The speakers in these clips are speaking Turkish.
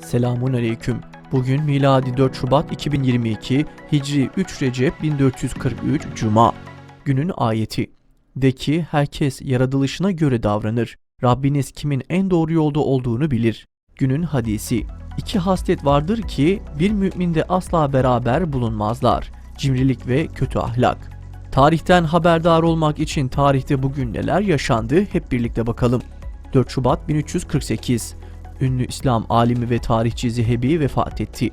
Selamun aleyküm. Bugün miladi 4 Şubat 2022, Hicri 3 Recep 1443 Cuma. Günün ayeti. De ki herkes yaratılışına göre davranır. Rabbiniz kimin en doğru yolda olduğunu bilir. Günün hadisi. İki haslet vardır ki bir müminde asla beraber bulunmazlar. Cimrilik ve kötü ahlak. Tarihten haberdar olmak için tarihte bugün neler yaşandı hep birlikte bakalım. 4 Şubat 1348. Ünlü İslam alimi ve tarihçi Zehebi vefat etti.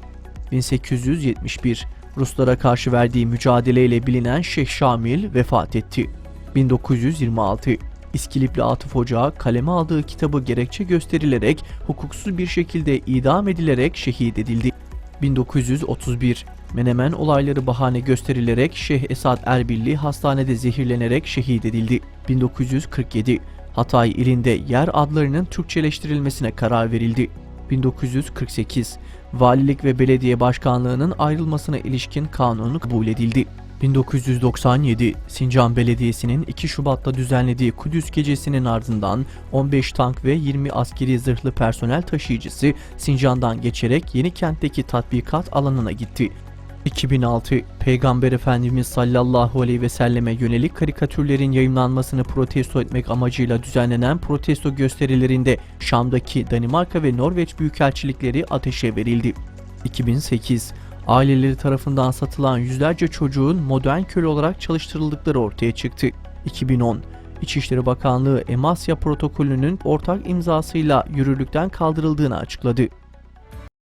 1871. Ruslara karşı verdiği mücadeleyle bilinen Şeyh Şamil vefat etti. 1926. İskilipli Atıf Hoca kaleme aldığı kitabı gerekçe gösterilerek hukuksuz bir şekilde idam edilerek şehit edildi. 1931. Menemen olayları bahane gösterilerek Şeyh Esad Erbilli hastanede zehirlenerek şehit edildi. 1947. Hatay ilinde yer adlarının Türkçeleştirilmesine karar verildi. 1948. Valilik ve belediye başkanlığının ayrılmasına ilişkin kanunu kabul edildi. 1997. Sincan Belediyesi'nin 2 Şubat'ta düzenlediği Kudüs Gecesi'nin ardından 15 tank ve 20 askeri zırhlı personel taşıyıcısı Sincan'dan geçerek Yenikent'teki tatbikat alanına gitti. 2006. Peygamber Efendimiz sallallahu aleyhi ve selleme yönelik karikatürlerin yayımlanmasını protesto etmek amacıyla düzenlenen protesto gösterilerinde Şam'daki Danimarka ve Norveç büyükelçilikleri ateşe verildi. 2008. Aileleri tarafından satılan yüzlerce çocuğun modern köle olarak çalıştırıldıkları ortaya çıktı. 2010. İçişleri Bakanlığı Emasya protokolünün ortak imzasıyla yürürlükten kaldırıldığını açıkladı.